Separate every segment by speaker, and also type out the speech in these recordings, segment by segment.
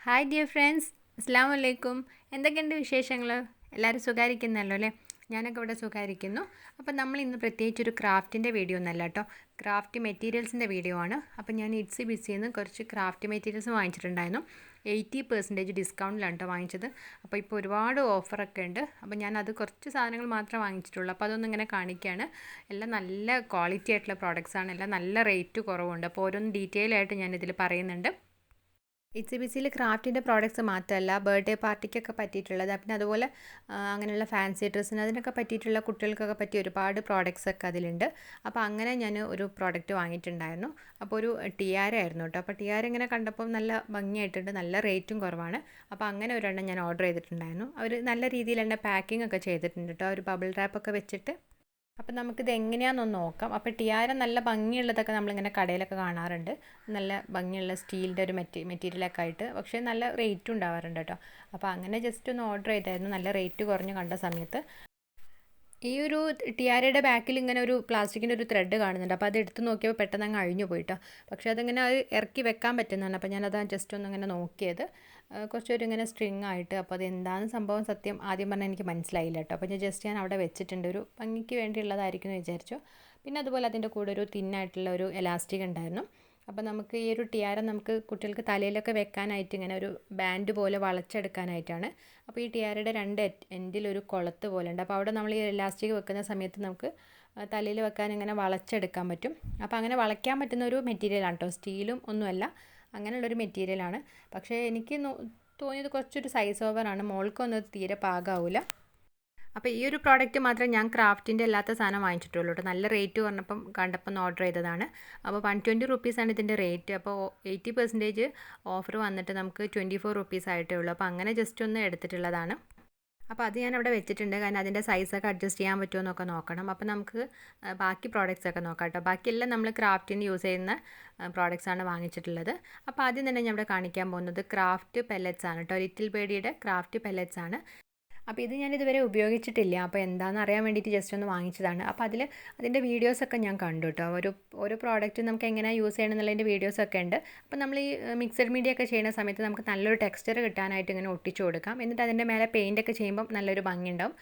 Speaker 1: Hi dear friends, അസ്സാം വലൈക്കും. എന്തൊക്കെയുണ്ട് വിശേഷങ്ങൾ? എല്ലാവരും സുഖമായിരിക്കുന്നല്ലോ അല്ലേ? ഞാനൊക്കെ ഇവിടെ സുഖമായിരിക്കുന്നു. അപ്പോൾ നമ്മൾ ഇന്ന് പ്രത്യേകിച്ചൊരു ക്രാഫ്റ്റിൻ്റെ വീഡിയോ ഒന്നല്ല കേട്ടോ, ക്രാഫ്റ്റ് മെറ്റീരിയൽസിൻ്റെ വീഡിയോ ആണ്. അപ്പോൾ ഞാൻ ഇറ്റ്സി ബിസിയിൽ നിന്ന് കുറച്ച് ക്രാഫ്റ്റ് മെറ്റീരിയൽസ് വാങ്ങിച്ചിട്ടുണ്ടായിരുന്നു. 80% ഡിസ്കൗണ്ടിലാണ് കേട്ടോ വാങ്ങിച്ചത്. അപ്പോൾ ഇപ്പോൾ ഒരുപാട് ഓഫറൊക്കെ ഉണ്ട്. അപ്പോൾ ഞാനത് കുറച്ച് സാധനങ്ങൾ മാത്രമേ വാങ്ങിച്ചിട്ടുള്ളൂ. അപ്പോൾ അതൊന്നും ഇങ്ങനെ കാണിക്കുകയാണ്. എല്ലാം നല്ല ക്വാളിറ്റി ആയിട്ടുള്ള പ്രോഡക്റ്റ്സാണ്, എല്ലാം നല്ല റേറ്റ് കുറവുണ്ട്. അപ്പോൾ ഓരോന്ന് ഡീറ്റെയിൽ ആയിട്ട് ഞാനിതിൽ പറയുന്നുണ്ട്. ഇറ്റ്സി ബിസിയിൽ ക്രാഫ്റ്റിൻ്റെ പ്രോഡക്റ്റ്സ് മാത്രമല്ല, ബർത്ത്ഡേ പാർട്ടിക്കൊക്കെ പറ്റിയിട്ടുള്ളത്, പിന്നെ അതുപോലെ അങ്ങനെയുള്ള ഫാൻസി ഡ്രസ്സിന് അതിനൊക്കെ പറ്റിയിട്ടുള്ള കുട്ടികൾക്കൊക്കെ പറ്റിയ ഒരുപാട് പ്രോഡക്റ്റ്സ് ഒക്കെ അതിലുണ്ട്. അപ്പോൾ അങ്ങനെ ഞാൻ ഒരു പ്രോഡക്റ്റ് വാങ്ങിയിട്ടുണ്ടായിരുന്നു. അപ്പോൾ ഒരു ടിയാര ആയിരുന്നു കേട്ടോ. അപ്പോൾ ടിയാര ഇങ്ങനെ കണ്ടപ്പോൾ നല്ല ഭംഗിയായിട്ടുണ്ട്, നല്ല റേറ്റും കുറവാണ്. അപ്പോൾ അങ്ങനെ ഒരെണ്ണം ഞാൻ ഓർഡർ ചെയ്തിട്ടുണ്ടായിരുന്നു. അവർ നല്ല രീതിയിൽ തന്നെ പാക്കിംഗ് ഒക്കെ ചെയ്തിട്ടുണ്ട് കേട്ടോ, ഒരു ബബിൾ റാപ്പൊക്കെ വെച്ചിട്ട്. അപ്പം നമുക്കിത് എങ്ങനെയാണെന്നൊന്ന് നോക്കാം. അപ്പോൾ ടിയാര നല്ല ഭംഗിയുള്ളതൊക്കെ നമ്മളിങ്ങനെ കടയിലൊക്കെ കാണാറുണ്ട്, നല്ല ഭംഗിയുള്ള സ്റ്റീലിൻ്റെ ഒരു മെറ്റീരിയലൊക്കെ ആയിട്ട്. പക്ഷേ നല്ല റേറ്റും ഉണ്ടാവാറുണ്ട് കേട്ടോ. അപ്പോൾ അങ്ങനെ ജസ്റ്റ് ഒന്ന് ഓർഡർ ചെയ്തായിരുന്നു, നല്ല റേറ്റ് കുറഞ്ഞ് കണ്ട സമയത്ത്. ഈ ഒരു ടിയാരയുടെ ബാക്കിൽ ഇങ്ങനെ ഒരു പ്ലാസ്റ്റിക്കിൻ്റെ ഒരു ത്രെഡ് കാണുന്നുണ്ട്. അപ്പോൾ അത് എടുത്ത് നോക്കിയപ്പോൾ പെട്ടെന്ന് അങ്ങ് അഴിഞ്ഞു പോയിട്ടോ. പക്ഷേ അതിങ്ങനെ അത് ഇറക്കി വെക്കാൻ പറ്റുന്നതാണ്. അപ്പോൾ ഞാനത് ജസ്റ്റ് ഒന്നിങ്ങനെ നോക്കിയത്, കുറച്ചൊരു ഇങ്ങനെ സ്ട്രിങ് ആയിട്ട്. അപ്പോൾ അത് എന്താണ് സംഭവം സത്യം ആദ്യം പറഞ്ഞാൽ എനിക്ക് മനസ്സിലായില്ല കേട്ടോ. അപ്പോൾ ഞാൻ അവിടെ വെച്ചിട്ടുണ്ട്, ഒരു ഭംഗിക്ക് വേണ്ടിയുള്ളതായിരിക്കും എന്ന് വിചാരിച്ചു. പിന്നെ അതുപോലെ അതിൻ്റെ കൂടെ ഒരു തിന്നായിട്ടുള്ള ഒരു എലാസ്റ്റിക് ഉണ്ടായിരുന്നു. അപ്പോൾ നമുക്ക് ഈ ഒരു ടിയാര നമുക്ക് കുട്ടികൾക്ക് തലയിലൊക്കെ വെക്കാനായിട്ട് ഇങ്ങനെ ഒരു ബാൻഡ് പോലെ വളച്ചെടുക്കാനായിട്ടാണ്. അപ്പോൾ ഈ ടിയാരയുടെ രണ്ട് എൻഡിലൊരു കുളത്ത് പോലെ ഉണ്ട്. അപ്പോൾ അവിടെ നമ്മൾ ഈ എലാസ്റ്റിക് വെക്കുന്ന സമയത്ത് നമുക്ക് തലയിൽ വെക്കാൻ ഇങ്ങനെ വളച്ചെടുക്കാൻ പറ്റും. അപ്പോൾ അങ്ങനെ വളയ്ക്കാൻ പറ്റുന്ന ഒരു മെറ്റീരിയലാണ് കേട്ടോ, സ്റ്റീലും ഒന്നുമല്ല, അങ്ങനെയുള്ളൊരു മെറ്റീരിയലാണ്. പക്ഷേ എനിക്ക് തോന്നിയത് കുറച്ചൊരു സൈസ് ഓവറാണ്, മോൾക്കൊന്നും തീരെ പാകാവില്ല. അപ്പോൾ ഈ ഒരു പ്രോഡക്റ്റ് മാത്രമേ ഞാൻ ക്രാഫ്റ്റിൻ്റെ അല്ലാത്ത സാധനം വാങ്ങിച്ചിട്ടുള്ളൂ കേട്ടോ. നല്ല റേറ്റ് കണ്ടപ്പോൾ ഒന്ന് ഓർഡർ ചെയ്തതാണ്. അപ്പോൾ 120 റുപ്പീസാണ് ഇതിൻ്റെ റേറ്റ്. അപ്പോൾ 80% ഓഫർ വന്നിട്ട് നമുക്ക് 24 റുപ്പീസ് ആയിട്ടേ ഉള്ളൂ. അപ്പോൾ അങ്ങനെ ജസ്റ്റ് ഒന്ന് എടുത്തിട്ടുള്ളതാണ്. അപ്പോൾ അത് ഞാൻ അവിടെ വെച്ചിട്ടുണ്ട്, കാരണം അതിൻ്റെ സൈസൊക്കെ അഡ്ജസ്റ്റ് ചെയ്യാൻ പറ്റുമോ എന്നൊക്കെ നോക്കണം. അപ്പോൾ നമുക്ക് ബാക്കി പ്രോഡക്റ്റ്സ് ഒക്കെ നോക്കാം കേട്ടോ. ബാക്കിയെല്ലാം നമ്മൾ ക്രാഫ്റ്റിന് യൂസ് ചെയ്യുന്ന പ്രോഡക്റ്റ്സാണ് വാങ്ങിച്ചിട്ടുള്ളത്. അപ്പോൾ ആദ്യം തന്നെ ഞാൻ ഇവിടെ കാണിക്കാൻ പോകുന്നത് ക്രാഫ്റ്റ് പെല്ലറ്റ്സ് ആണ് കേട്ടോ. ലിറ്റിൽ ബേഡിയുടെ ക്രാഫ്റ്റ് പെല്ലറ്റ്സ് ആണ്. അപ്പോൾ ഇത് ഞാനിതുവരെ ഉപയോഗിച്ചിട്ടില്ല, അപ്പോൾ എന്താണെന്ന് അറിയാൻ വേണ്ടിയിട്ട് ജസ്റ്റ് ഒന്ന് വാങ്ങിച്ചതാണ്. അപ്പോൾ അതിൻ്റെ വീഡിയോസൊക്കെ ഞാൻ കണ്ടു കേട്ടോ. ഓരോ പ്രോഡക്റ്റ് നമുക്ക് എങ്ങനെയാണ് യൂസ് ചെയ്യണം എന്നുള്ളതിൻ്റെ വീഡിയോസൊക്കെ ഉണ്ട്. അപ്പോൾ നമ്മൾ ഈ മിക്സഡ് മീഡിയ ഒക്കെ ചെയ്യുന്ന സമയത്ത് നമുക്ക് നല്ലൊരു ടെക്സ്ചർ കിട്ടാനായിട്ട് ഇങ്ങനെ ഒട്ടിച്ചു കൊടുക്കാം. എന്നിട്ട് അതിൻ്റെ മേലെ പെയിൻ്റൊക്കെ ചെയ്യുമ്പം നല്ലൊരു ഭംഗിയുണ്ടാവും.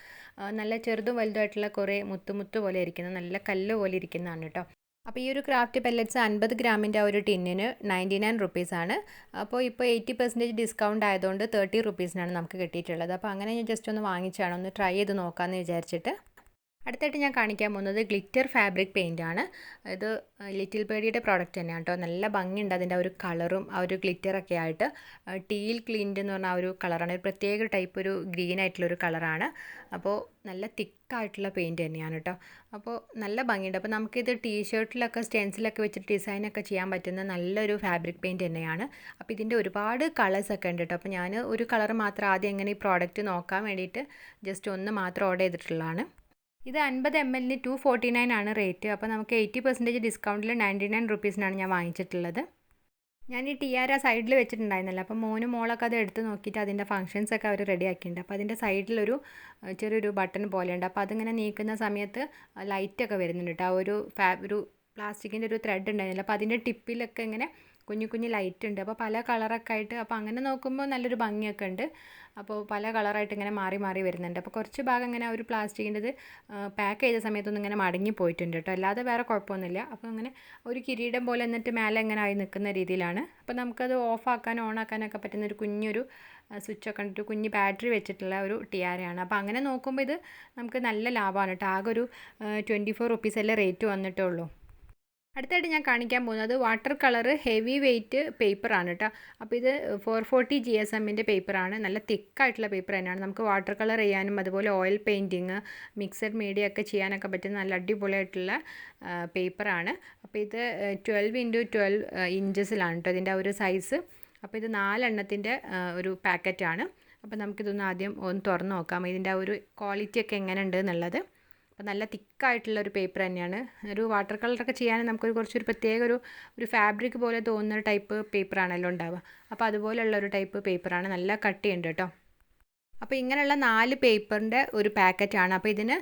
Speaker 1: നല്ല ചെറുതും വലുതുമായിട്ടുള്ള കുറേ മുത്ത് പോലെ ഇരിക്കുന്ന, നല്ല കല്ല് പോലെ ഇരിക്കുന്നതാണ് കേട്ടോ. അപ്പോൾ ഈ ഒരു ക്രാഫ്റ്റ് പെല്ലറ്റ്സ് 50 ഗ്രാമിൻ്റെ ആ ഒരു ടിന്നിന് 99 റുപ്പീസാണ്. അപ്പോൾ ഇപ്പോൾ 80% ഡിസ്കൗണ്ട് ആയതുകൊണ്ട് 30 റുപ്പീസിനാണ് നമുക്ക് കിട്ടിയിട്ടുള്ളത്. അപ്പോൾ അങ്ങനെ ഞാൻ ജസ്റ്റ് ഒന്ന് വാങ്ങിച്ചാണ്, ഒന്ന് ട്രൈ ചെയ്ത് നോക്കാമെന്ന് വിചാരിച്ചിട്ട്. അടുത്തായിട്ട് ഞാൻ കാണിക്കാൻ പോകുന്നത് ഗ്ലിറ്റർ ഫാബ്രിക് പെയിൻ്റ് ആണ്. ഇത് ലിറ്റിൽ ബേഡിയുടെ പ്രോഡക്റ്റ് തന്നെയാണ് കേട്ടോ. നല്ല ഭംഗിയുണ്ട് അതിൻ്റെ ആ ഒരു കളറും ആ ഒരു ഗ്ലിറ്ററൊക്കെ ആയിട്ട്. ടീൽ ക്ലിൻറ്റ് എന്ന് പറഞ്ഞ ആ ഒരു കളറാണ്, ഒരു പ്രത്യേക ടൈപ്പ് ഒരു ഗ്രീൻ ആയിട്ടുള്ളൊരു കളറാണ്. അപ്പോൾ നല്ല തിക്കായിട്ടുള്ള പെയിൻറ്റ് തന്നെയാണ് കേട്ടോ. അപ്പോൾ നല്ല ഭംഗിയുണ്ട്. അപ്പോൾ നമുക്കിത് ടീഷർട്ടിലൊക്കെ സ്റ്റെൻസിലൊക്കെ വെച്ചിട്ട് ഡിസൈനൊക്കെ ചെയ്യാൻ പറ്റുന്ന നല്ലൊരു ഫാബ്രിക് പെയിൻറ്റ് തന്നെയാണ്. അപ്പോൾ ഇതിൻ്റെ ഒരുപാട് കളേഴ്സൊക്കെ ഉണ്ട് കേട്ടോ. അപ്പോൾ ഞാൻ ഒരു കളർ മാത്രം ആദ്യം എങ്ങനെ ഈ പ്രോഡക്റ്റ് നോക്കാൻ വേണ്ടിയിട്ട് ജസ്റ്റ് ഒന്ന് മാത്രം ഓർഡർ ചെയ്തിട്ടുള്ളതാണ്. ഇത് 50 ml 249 ആണ് റേറ്റ്. അപ്പോൾ നമുക്ക് 80% ഡിസ്കൗണ്ടിൽ 99 റുപ്പീസിനാണ് ഞാൻ വാങ്ങിച്ചിട്ടുള്ളത്. ഞാൻ ഈ ടിയാര സൈഡിൽ വെച്ചിട്ടുണ്ടായിരുന്നല്ലോ. അപ്പോൾ മോളൊക്കെ അത് എടുത്ത് നോക്കിയിട്ട് അതിൻ്റെ ഫങ്ഷൻസൊക്കെ അവർ റെഡി ആക്കിയിട്ടുണ്ട്. അപ്പോൾ അതിൻ്റെ സൈഡിലൊരു ചെറിയൊരു ബട്ടൺ പോലെയുണ്ട്. അപ്പോൾ അതിങ്ങനെ നീക്കുന്ന സമയത്ത് ലൈറ്റൊക്കെ വരുന്നുണ്ട് കേട്ടോ. ഒരു പ്ലാസ്റ്റിക്കിൻ്റെ ഒരു ത്രെഡ് ഉണ്ടായിരുന്നില്ല, അപ്പോൾ അതിൻ്റെ ടിപ്പിലൊക്കെ ഇങ്ങനെ കുഞ്ഞു ലൈറ്റ് ഉണ്ട്. അപ്പോൾ പല കളറൊക്കെ ആയിട്ട്, അപ്പോൾ അങ്ങനെ നോക്കുമ്പോൾ നല്ലൊരു ഭംഗിയൊക്കെ ഉണ്ട്. അപ്പോൾ പല കളറായിട്ട് ഇങ്ങനെ മാറി വരുന്നുണ്ട്. അപ്പോൾ കുറച്ച് ഭാഗം ഇങ്ങനെ ഒരു പ്ലാസ്റ്റിക്കിൻ്റെത് പാക്ക് ചെയ്ത സമയത്തൊന്നും ഇങ്ങനെ മടങ്ങി പോയിട്ടുണ്ട് കേട്ടോ, അല്ലാതെ വേറെ കുഴപ്പമൊന്നുമില്ല. അപ്പോൾ അങ്ങനെ ഒരു കിരീടം പോലെ എന്നിട്ട് മേലെ ഇങ്ങനെ ആയി നിൽക്കുന്ന രീതിയിലാണ്. അപ്പോൾ നമുക്കത് ഓഫാക്കാനും ഓണാക്കാനൊക്കെ പറ്റുന്ന ഒരു കുഞ്ഞൊരു സ്വിച്ചൊക്കെ കണ്ടിട്ട് കുഞ്ഞ് ബാറ്ററി വെച്ചിട്ടുള്ള ഒരു ടിയാരയാണ്. അപ്പോൾ അങ്ങനെ നോക്കുമ്പോൾ ഇത് നമുക്ക് നല്ല ലാഭമാണ് കേട്ടോ. ആകെ ഒരു 24 റുപ്പീസല്ലേ റേറ്റ് വന്നിട്ടേ ഉള്ളൂ. അടുത്തായിട്ട് ഞാൻ കാണിക്കാൻ പോകുന്നത് വാട്ടർ കളർ ഹെവി വെയ്റ്റ് പേപ്പറാണ് കേട്ടോ. അപ്പോൾ ഇത് 440 GSMൻ്റെ പേപ്പറാണ്. നല്ല തിക്കായിട്ടുള്ള പേപ്പർ തന്നെയാണ്. നമുക്ക് വാട്ടർ കളർ ചെയ്യാനും അതുപോലെ ഓയിൽ പെയിൻറ്റിങ്, മിക്സഡ് മീഡിയ ഒക്കെ ചെയ്യാനൊക്കെ പറ്റുന്ന നല്ല അടിപൊളിയായിട്ടുള്ള പേപ്പറാണ്. അപ്പോൾ ഇത് 12x12 ഇഞ്ചസിലാണ് കേട്ടോ ഇതിൻ്റെ ഒരു സൈസ്. അപ്പോൾ ഇത് 4 എണ്ണത്തിൻ്റെ ഒരു പാക്കറ്റാണ്. അപ്പോൾ നമുക്കിതൊന്ന് ആദ്യം ഒന്ന് തുറന്ന് നോക്കാം, ഇതിൻ്റെ ആ ഒരു ക്വാളിറ്റി ഒക്കെ എങ്ങനെ ഉണ്ട് എന്നുള്ളത്. അപ്പോൾ നല്ല തിക്കായിട്ടുള്ളൊരു പേപ്പർ തന്നെയാണ്. ഒരു വാട്ടർ കളറൊക്കെ ചെയ്യാൻ നമുക്കൊരു കുറച്ചൊരു പ്രത്യേക ഒരു ഫാബ്രിക് പോലെ തോന്നുന്ന ടൈപ്പ് പേപ്പറാണല്ലോ ഉണ്ടാവുക. അപ്പോൾ അതുപോലെയുള്ള ഒരു ടൈപ്പ് പേപ്പറാണ്, നല്ല കട്ടിയുണ്ട് കേട്ടോ. അപ്പോൾ ഇങ്ങനെയുള്ള 4 പേപ്പറിൻ്റെ ഒരു പാക്കറ്റാണ്. അപ്പോൾ ഇതിന്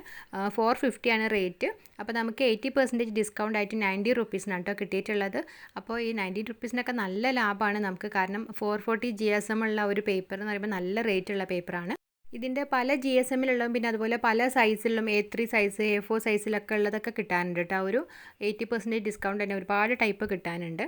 Speaker 1: 450 ആണ് റേറ്റ്. അപ്പോൾ നമുക്ക് 80% ഡിസ്കൗണ്ട് ആയിട്ട് 90 റുപ്പീസിനാണ് കേട്ടോ കിട്ടിയിട്ടുള്ളത്. അപ്പോൾ ഈ 90 റുപ്പീസിനൊക്കെ നല്ല ലാഭമാണ് നമുക്ക്. കാരണം 440 GSM ഉള്ള ഒരു പേപ്പർ എന്ന് പറയുമ്പോൾ നല്ല റേറ്റുള്ള പേപ്പറാണ്. ഇതിൻ്റെ പല GSM-ലുള്ളതും പിന്നെ അതുപോലെ പല സൈസിലും A3 സൈസ് A4 സൈസിലൊക്കെ ഉള്ളതൊക്കെ കിട്ടാനുണ്ട് കേട്ടോ. ഒരു 80% ഡിസ്കൗണ്ട് തന്നെ ഒരുപാട് ടൈപ്പ് കിട്ടാനുണ്ട്.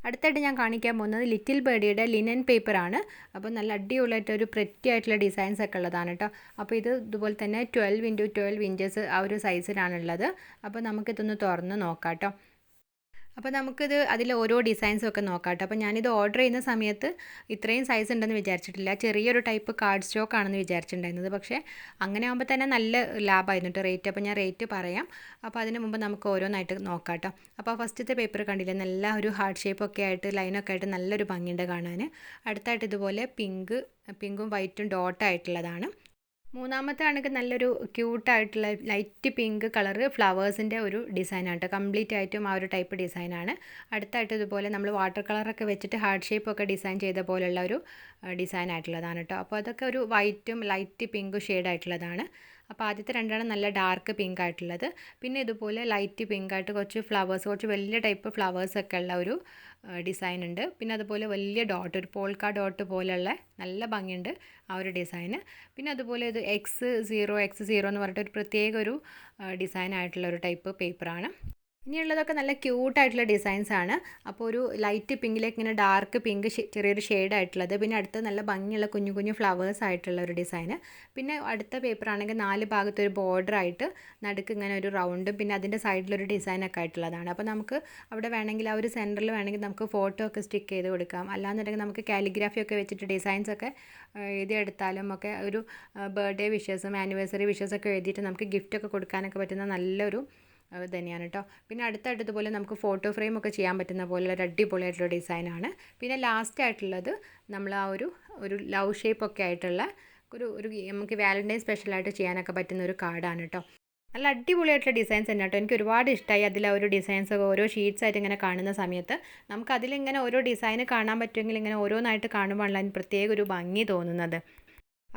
Speaker 1: അടുത്തായിട്ട് ഞാൻ കാണിക്കാൻ പോകുന്നത് ലിറ്റിൽ ബേർഡിയുടെ ലിനൻ പേപ്പറാണ്. അപ്പോൾ നല്ല അടിപൊളിയായിട്ടൊരു പ്രെറ്റി ആയിട്ടുള്ള ഡിസൈൻസ് ഒക്കെ ഉള്ളതാണ് കേട്ടോ. അപ്പോൾ ഇത് ഇതുപോലെ തന്നെ 12x12 ഇഞ്ചസ് ആ ഒരു സൈസിലാണുള്ളത്. അപ്പോൾ നമുക്കിതൊന്ന് തുറന്ന് നോക്കാം കേട്ടോ. അപ്പോൾ നമുക്കിത് അതിൽ ഓരോ ഡിസൈൻസും ഒക്കെ നോക്കാം കേട്ടോ. അപ്പോൾ ഞാനിത് ഓർഡർ ചെയ്യുന്ന സമയത്ത് ഇത്രയും സൈസ് ഉണ്ടെന്ന് വിചാരിച്ചിട്ടില്ല. ചെറിയൊരു ടൈപ്പ് കാർഡ് സ്റ്റോക്ക് ആണെന്ന് വിചാരിച്ചിട്ടുണ്ടായിരുന്നത്. പക്ഷേ അങ്ങനെ ആകുമ്പോൾ തന്നെ നല്ല ലാഭമായിരുന്നു കേട്ടോ റേറ്റ്. അപ്പോൾ ഞാൻ റേറ്റ് പറയാം. അപ്പോൾ അതിന് മുമ്പ് നമുക്ക് ഓരോന്നായിട്ട് നോക്കാം കേട്ടോ. അപ്പോൾ ഫസ്റ്റത്തെ പേപ്പർ കണ്ടില്ലേ, നല്ല ഒരു ഹാർട്ട് ഷേപ്പൊക്കെ ആയിട്ട് ലൈനൊക്കെ ആയിട്ട് നല്ലൊരു ഭംഗിയുണ്ട് കാണാൻ. അടുത്തായിട്ട് ഇതുപോലെ പിങ്കും വൈറ്റും ഡോട്ടായിട്ടുള്ളതാണ്. മൂന്നാമത്തെ ആണെങ്കിൽ നല്ലൊരു ക്യൂട്ടായിട്ടുള്ള ലൈറ്റ് പിങ്ക് കളറ് ഫ്ലവേഴ്സിൻ്റെ ഒരു ഡിസൈനാണ് കേട്ടോ. കംപ്ലീറ്റ് ആയിട്ടും ആ ഒരു ടൈപ്പ് ഡിസൈനാണ്. അടുത്തായിട്ട് ഇതുപോലെ നമ്മൾ വാട്ടർ കളറൊക്കെ വെച്ചിട്ട് ഹാർട്ട് ഷേപ്പൊക്കെ ഡിസൈൻ ചെയ്ത പോലുള്ള ഒരു ഡിസൈൻ ആയിട്ടുള്ളതാണ് കേട്ടോ. അപ്പോൾ അതൊക്കെ ഒരു വൈറ്റും ലൈറ്റ് പിങ്കും ഷെയ്ഡായിട്ടുള്ളതാണ്. അപ്പോൾ ആദ്യത്തെ രണ്ടാണ് നല്ല ഡാർക്ക് പിങ്ക് ആയിട്ടുള്ളത്. പിന്നെ ഇതുപോലെ ലൈറ്റ് പിങ്ക് ആയിട്ട് കുറച്ച് ഫ്ലവേഴ്സ്, കുറച്ച് വലിയ ടൈപ്പ് ഫ്ലവേഴ്സൊക്കെ ഉള്ള ഒരു ഡിസൈൻ ഉണ്ട്. പിന്നെ അതുപോലെ വലിയ ഡോട്ട്, ഒരു പോൾക്ക ഡോട്ട് പോലെയുള്ള നല്ല ഭംഗിയുണ്ട് ആ ഒരു ഡിസൈന്. പിന്നെ അതുപോലെ ഇത് X0 എന്ന് പറഞ്ഞിട്ട് ഒരു പ്രത്യേക ഒരു ഡിസൈൻ ആയിട്ടുള്ള ഒരു ടൈപ്പ് പേപ്പറാണ്. ഇനിയുള്ളതൊക്കെ നല്ല ക്യൂട്ടായിട്ടുള്ള ഡിസൈൻസാണ്. അപ്പോൾ ഒരു ലൈറ്റ് പിങ്കിലേക്ക് ഇങ്ങനെ ഡാർക്ക് പിങ്ക് ചെറിയൊരു ഷെയ്ഡായിട്ടുള്ളത്. പിന്നെ അടുത്ത് നല്ല ഭംഗിയുള്ള കുഞ്ഞു കുഞ്ഞു ഫ്ലവേഴ്സ് ആയിട്ടുള്ള ഒരു ഡിസൈന്. പിന്നെ അടുത്ത പേപ്പറാണെങ്കിൽ 4 ഭാഗത്തൊരു ബോർഡറായിട്ട് നടുക്ക് ഇങ്ങനെ ഒരു റൗണ്ടും പിന്നെ അതിൻ്റെ സൈഡിലൊരു ഡിസൈനൊക്കെ ആയിട്ടുള്ളതാണ്. അപ്പോൾ നമുക്ക് അവിടെ വേണമെങ്കിൽ ആ ഒരു സെൻറ്ററിൽ വേണമെങ്കിൽ നമുക്ക് ഫോട്ടോ ഒക്കെ സ്റ്റിക്ക് ചെയ്ത് കൊടുക്കാം. അല്ലാന്നുണ്ടെങ്കിൽ നമുക്ക് കാലിഗ്രാഫി ഒക്കെ വെച്ചിട്ട് ഡിസൈൻസൊക്കെ എഴുതിയെടുത്താലും ഒക്കെ ഒരു ബർത്ത്ഡേ വിഷസും ആനിവേഴ്സറി വിഷസൊക്കെ എഴുതിയിട്ട് നമുക്ക് ഗിഫ്റ്റൊക്കെ കൊടുക്കാനൊക്കെ പറ്റുന്ന നല്ലൊരു തന്നെയാണ് കേട്ടോ. പിന്നെ അടുത്തായിട്ട് ഇതുപോലെ നമുക്ക് ഫോട്ടോ ഫ്രെയിം ഒക്കെ ചെയ്യാൻ പറ്റുന്ന പോലെ ഒരു അടിപൊളിയായിട്ടുള്ള ഡിസൈനാണ്. പിന്നെ ലാസ്റ്റ് ആയിട്ടുള്ളത് നമ്മൾ ആ ഒരു ലവ് ഷേപ്പൊക്കെ ആയിട്ടുള്ള ഒരു നമുക്ക് വാലൻറ്റൈൻ സ്പെഷ്യലായിട്ട് ചെയ്യാനൊക്കെ പറ്റുന്ന ഒരു കാർഡാണ് കേട്ടോ. നല്ല അടിപൊളിയായിട്ടുള്ള ഡിസൈൻസ് തന്നെ കേട്ടോ. എനിക്ക് ഒരുപാട് ഇഷ്ടമായി അതിൽ ആ ഒരു ഡിസൈൻസൊക്കെ ഓരോ ഷീറ്റ്സ് ആയിട്ട് ഇങ്ങനെ കാണുന്ന സമയത്ത് നമുക്ക് അതിലിങ്ങനെ ഓരോ ഡിസൈൻ കാണാൻ പറ്റുമെങ്കിൽ ഇങ്ങനെ ഓരോന്നായിട്ട് കാണുമ്പോഴാണ് അതിന് പ്രത്യേക ഒരു ഭംഗി തോന്നുന്നത്.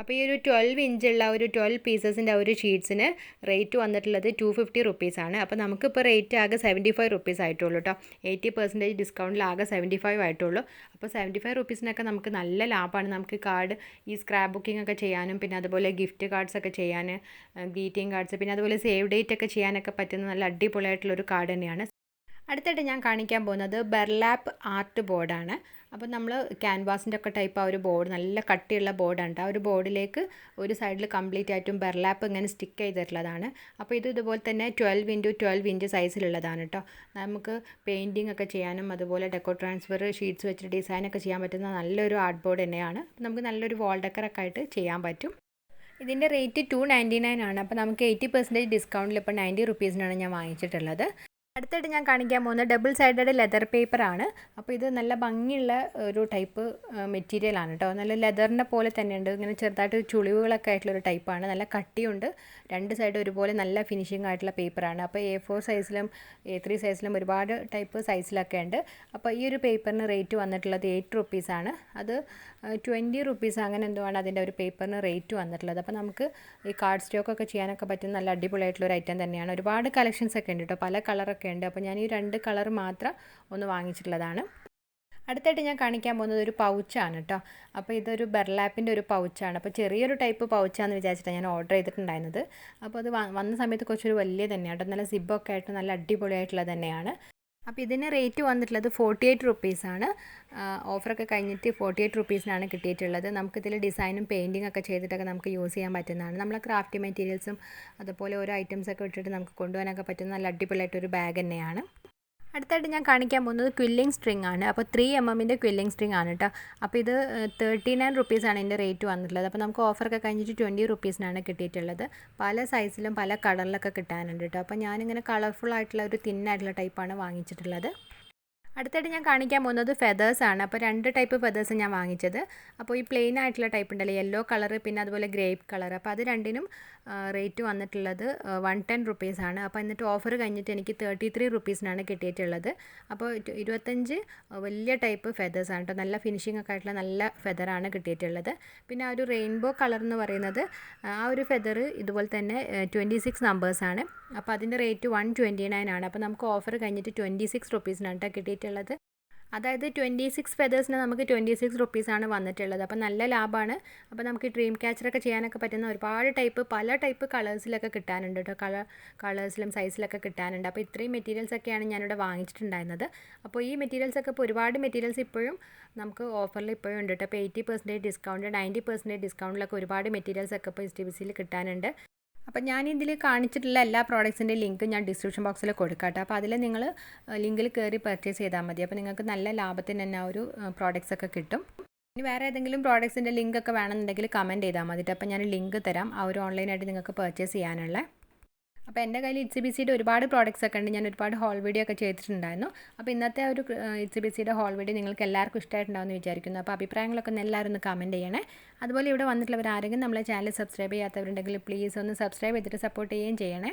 Speaker 1: അപ്പോൾ ഈ ഒരു 12 ഇഞ്ചുള്ള ഒരു 12 പീസസിൻ്റെ ഒരു ഷീറ്റ്സിന് റേറ്റ് വന്നിട്ടുള്ളത് 250 റുപ്പീസാണ്. അപ്പോൾ നമുക്കിപ്പോൾ റേറ്റ് ആകെ 75 റുപ്പീസ് ആയിട്ടുള്ളൂ കേട്ടോ. 80% ഡിസ്കൗണ്ടിൽ ആകെ 75 ആയിട്ടുള്ളൂ. അപ്പോൾ 75 റുപ്പീസിനൊക്കെ നമുക്ക് നല്ല ലാഭമാണ്. നമുക്ക് കാർഡ് ഈ സ്ക്രാപ്പ് ബുക്കിംഗ് ഒക്കെ ചെയ്യാനും പിന്നെ അതുപോലെ ഗിഫ്റ്റ് കാർഡ്സ് ഒക്കെ ചെയ്യാൻ, ഗ്രീറ്റിംഗ് കാർഡ്സ് പിന്നെ അതുപോലെ സേവ് ഡേറ്റ് ഒക്കെ ചെയ്യാനൊക്കെ പറ്റുന്ന നല്ല അടിപൊളിയായിട്ടുള്ളൊരു കാർഡ് തന്നെയാണ്. അടുത്തായിട്ട് ഞാൻ കാണിക്കാൻ പോകുന്നത് ബെർലാപ്പ് ആർട്ട് ബോർഡാണ്. അപ്പോൾ നമ്മൾ ക്യാൻവാസിൻ്റെ ഒക്കെ ടൈപ്പ് ആ ഒരു ബോർഡ് നല്ല കട്ടിയുള്ള ബോർഡാണ്. ആ ഒരു ബോർഡിലേക്ക് ഒരു സൈഡിൽ കംപ്ലീറ്റ് ആയിട്ടും ബെർലാപ്പ് ഇങ്ങനെ സ്റ്റിക്ക് ചെയ്തിട്ടുള്ളതാണ്. അപ്പോൾ ഇത് ഇതുപോലെ തന്നെ 12x12 ഇഞ്ച് സൈസിലുള്ളതാണ് കേട്ടോ. നമുക്ക് പെയിൻറ്റിംഗ് ഒക്കെ ചെയ്യാനും അതുപോലെ ഡെക്കോ ട്രാൻസ്ഫർ ഷീറ്റ്സ് വെച്ചിട്ട് ഡിസൈനൊക്കെ ചെയ്യാൻ പറ്റുന്ന നല്ലൊരു ആർട്ട് ബോർഡ് തന്നെയാണ്. നമുക്ക് നല്ലൊരു വാൾ ഡെക്കറൊക്കെ ആയിട്ട് ചെയ്യാൻ പറ്റും. ഇതിൻ്റെ റേറ്റ് 299 ആണ്. അപ്പോൾ നമുക്ക് 80% ഡിസ്കൗണ്ടിൽ ഇപ്പോൾ 90 റുപ്പീസിനാണ് ഞാൻ വാങ്ങിച്ചിട്ടുള്ളത്. അടുത്തായിട്ട് ഞാൻ കാണിക്കാൻ പോകുന്നത് ഡബിൾ സൈഡഡ് ലെതർ പേപ്പറാണ്. അപ്പോൾ ഇത് നല്ല ഭംഗിയുള്ള ഒരു ടൈപ്പ് മെറ്റീരിയലാണ് കേട്ടോ. നല്ല ലെതറിനെ പോലെ തന്നെയുണ്ട്. ഇങ്ങനെ ചെറുതായിട്ട് ചുളിവുകളൊക്കെ ആയിട്ടുള്ളൊരു ടൈപ്പാണ്. നല്ല കട്ടിയുണ്ട്. രണ്ട് സൈഡ് ഒരുപോലെ നല്ല ഫിനിഷിംഗ് ആയിട്ടുള്ള പേപ്പറാണ്. അപ്പോൾ A4 സൈസിലും A3 സൈസിലും ഒരുപാട് ടൈപ്പ് സൈസിലൊക്കെ ഉണ്ട്. അപ്പോൾ ഈ ഒരു പേപ്പറിന് റേറ്റ് വന്നിട്ടുള്ളത് 8 റുപ്പീസാണ്. അത് 20 റുപ്പീസ് അങ്ങനെ എന്തോ ആണ് അതിൻ്റെ ഒരു പേപ്പറിന് റേറ്റ് വന്നിട്ടുള്ളത്. അപ്പോൾ നമുക്ക് ഈ കാർഡ് സ്റ്റോക്കൊക്കെ ചെയ്യാനൊക്കെ പറ്റുന്ന നല്ല അടിപൊളിയായിട്ടുള്ളൊരു ഐറ്റം തന്നെയാണ്. ഒരുപാട് കളക്ഷൻസ് ഒക്കെ ഉണ്ട് കേട്ടോ. പല കളറൊക്കെ ഉണ്ട്. അപ്പോൾ ഞാൻ ഈ 2 കളർ മാത്രം ഒന്ന് വാങ്ങിച്ചിട്ടുള്ളതാണ്. അടുത്തായിട്ട് ഞാൻ കാണിക്കാൻ പോകുന്നത് ഒരു പൗച്ചാണ് കേട്ടോ. അപ്പോൾ ഇതൊരു ബെർലാപ്പിൻ്റെ ഒരു പൗച്ചാണ്. അപ്പോൾ ചെറിയൊരു ടൈപ്പ് പൗച്ചാണെന്ന് വിചാരിച്ചിട്ടാണ് ഞാൻ ഓർഡർ ചെയ്തിട്ടുണ്ടായിരുന്നത്. അപ്പോൾ അത് വന്ന സമയത്ത് കുറച്ചൊരു വലിയ തന്നെയാണ് കേട്ടോ. നല്ല സിബൊക്കെ ആയിട്ട് നല്ല അടിപൊളിയായിട്ടുള്ളത് തന്നെയാണ്. അപ്പോൾ ഇതിന് റേറ്റ് വന്നിട്ടുള്ളത് 48 റുപ്പീസാണ്. ഓഫറൊക്കെ കഴിഞ്ഞിട്ട് 48 റുപ്പീസിനാണ് കിട്ടിയിട്ടുള്ളത്. നമുക്കിതിൽ ഡിസൈനും പെയിൻറ്റിംഗ് ഒക്കെ ചെയ്തിട്ടൊക്കെ നമുക്ക് യൂസ് ചെയ്യാൻ പറ്റുന്നതാണ്. നമ്മളെ ക്രാഫ്റ്റ് മെറ്റീരിയൽസും അതുപോലെ ഓരോ ഐറ്റംസൊക്കെ ഇട്ടിട്ട് നമുക്ക് കൊണ്ടുപോകാനൊക്കെ പറ്റുന്ന നല്ല അടിപൊളിയായിട്ടൊരു ബാഗ് തന്നെയാണ്. അടുത്തായിട്ട് ഞാൻ കാണിക്കാൻ പോകുന്നത് ക്വില്ലിംഗ് സ്ട്രിങ് ആണ്. അപ്പോൾ 3mm ക്വില്ലിംഗ് സ്ട്രിങ് ആണ് കേട്ടോ. അപ്പോൾ ഇത് 39 റുപ്പീസാണ് ഇതിൻ്റെ റേറ്റ് വന്നിട്ടുള്ളത്. അപ്പോൾ നമുക്ക് ഓഫറൊക്കെ കഴിഞ്ഞിട്ട് 20 റുപ്പീസിനാണ് കിട്ടിയിട്ടുള്ളത്. പല സൈസിലും പല കളറിലൊക്കെ കിട്ടാനുണ്ട് കേട്ടോ. അപ്പോൾ ഞാനിങ്ങനെ കളർഫുൾ ആയിട്ടുള്ള ഒരു തിന്നായിട്ടുള്ള ടൈപ്പാണ് വാങ്ങിച്ചിട്ടുള്ളത്. അടുത്തായിട്ട് ഞാൻ കാണിക്കാൻ പോകുന്നത് ഫെതേഴ്സാണ്. അപ്പോൾ 2 ടൈപ്പ് ഫെതേഴ്സ് ഞാൻ വാങ്ങിച്ചത്. അപ്പോൾ ഈ പ്ലെയിൻ ആയിട്ടുള്ള ടൈപ്പ് ഉണ്ടല്ലോ, യെല്ലോ കളർ പിന്നെ അതുപോലെ ഗ്രേപ്പ് കളർ. അപ്പോൾ അത് രണ്ടിനും റേറ്റ് വന്നിട്ടുള്ളത് 110 റുപ്പീസാണ്. അപ്പോൾ എന്നിട്ട് ഓഫർ കഴിഞ്ഞിട്ട് എനിക്ക് 33 റുപ്പീസിനാണ് കിട്ടിയിട്ടുള്ളത്. അപ്പോൾ 25 വലിയ ടൈപ്പ് ഫെതേഴ്സാണ് കേട്ടോ. നല്ല ഫിനിഷിംഗ് ഒക്കെ ആയിട്ടുള്ള നല്ല ഫെതറാണ് കിട്ടിയിട്ടുള്ളത്. പിന്നെ ആ ഒരു റെയിൻബോ കളർ എന്ന് പറയുന്നത് ആ ഒരു ഫെതർ ഇതുപോലെ തന്നെ 26 നമ്പേഴ്സാണ്. അപ്പോൾ അതിൻ്റെ റേറ്റ് 129 ആണ്. അപ്പോൾ നമുക്ക് ഓഫർ കഴിഞ്ഞിട്ട് 26 റുപ്പീസിനാണ് കേട്ടോ കിട്ടിയിട്ടുള്ളത്. അതായത് 26 ഫെതേഴ്സിന് നമുക്ക് 26 റുപ്പീസാണ് വന്നിട്ടുള്ളത്. അപ്പോൾ നല്ല ലാഭമാണ്. അപ്പോൾ നമുക്ക് ഡ്രീം ക്യാച്ചറൊക്കെ ചെയ്യാനൊക്കെ പറ്റുന്ന ഒരുപാട് പല ടൈപ്പ് കളേഴ്സിലൊക്കെ കിട്ടാനുണ്ട് കേട്ടോ. കളേഴ്സിലും സൈസിലൊക്കെ കിട്ടാനുണ്ട്. അപ്പോൾ ഇത്രയും മെറ്റീരിയൽസൊക്കെയാണ് ഞാനിവിടെ വാങ്ങിച്ചിട്ടുണ്ടായിരുന്നത്. അപ്പോൾ ഈ മെറ്റീരിയൽസൊക്കെ ഇപ്പോൾ ഒരുപാട് മെറ്റീരിയൽസ് ഇപ്പോഴും നമുക്ക് ഓഫറിൽ ഇപ്പോഴും ഉണ്ട് കേട്ടോ. അപ്പോൾ 80% ഡിസ്കൗണ്ട് 90% ഡിസ്കൗണ്ടിലൊക്കെ ഒരുപാട് മെറ്റീരിയൽസൊക്കെ ഇപ്പോൾ STBCയിൽ കിട്ടാനുണ്ട്. അപ്പോൾ ഞാൻ ഇതിൽ കാണിച്ചിട്ടുള്ള എല്ലാ പ്രോഡക്ട്സിൻ്റെ ലിങ്ക് ഞാൻ ഡിസ്ക്രിപ്ഷൻ ബോക്സിൽ കൊടുക്കാം കേട്ടോ. അപ്പോൾ അതിൽ നിങ്ങൾ ലിങ്കിൽ കയറി പർച്ചേസ് ചെയ്താൽ മതി. അപ്പോൾ നിങ്ങൾക്ക് നല്ല ലാഭത്തിന് തന്നെ ആ ഒരു പ്രോഡക്ട്സ് ഒക്കെ കിട്ടും. ഇനി വേറെ ഏതെങ്കിലും പ്രോഡക്ട്സിൻ്റെ ലിങ്ക് ഒക്കെ വേണമെന്നുണ്ടെങ്കിൽ കമൻറ്റ് ചെയ്താൽ മതി. അപ്പോൾ ഞാൻ ലിങ്ക് തരാം ആ ഒരു ഓൺലൈനായിട്ട് നിങ്ങൾക്ക് പർച്ചേസ് ചെയ്യാനുള്ള. അപ്പോൾ എൻ്റെ കയ്യിൽ STBCയുടെ ഒരുപാട് പ്രോഡക്റ്റ്സ് ഒക്കെ ഉണ്ട്. ഞാൻ ഒരുപാട് ഹോൾ വീഡിയോ ഒക്കെ ചെയ്തിട്ടുണ്ടായിരുന്നു. അപ്പോൾ ഇന്നത്തെ ഒരു STBCയുടെ ഹോൾ വീഡിയോ നിങ്ങൾക്ക് എല്ലാവർക്കും ഇഷ്ടമായിട്ടുണ്ടാവുമെന്ന് വിചാരിക്കുന്നു. അപ്പോൾ അഭിപ്രായങ്ങളൊക്കെ എല്ലാവരും ഒന്ന് കമൻറ്റ് ചെയ്യണേ. അതുപോലെ ഇവിടെ വന്നിട്ടുള്ളവർ ആരെങ്കിലും നമ്മളെ ചാനൽ സബ്സ്ക്രൈബ് ചെയ്യാത്തവരുണ്ടെങ്കിൽ പ്ലീസ് ഒന്ന് സബ്സ്ക്രൈബ് ചെയ്തിട്ട് സപ്പോർട്ട് ചെയ്യുകയും ചെയ്യണേ.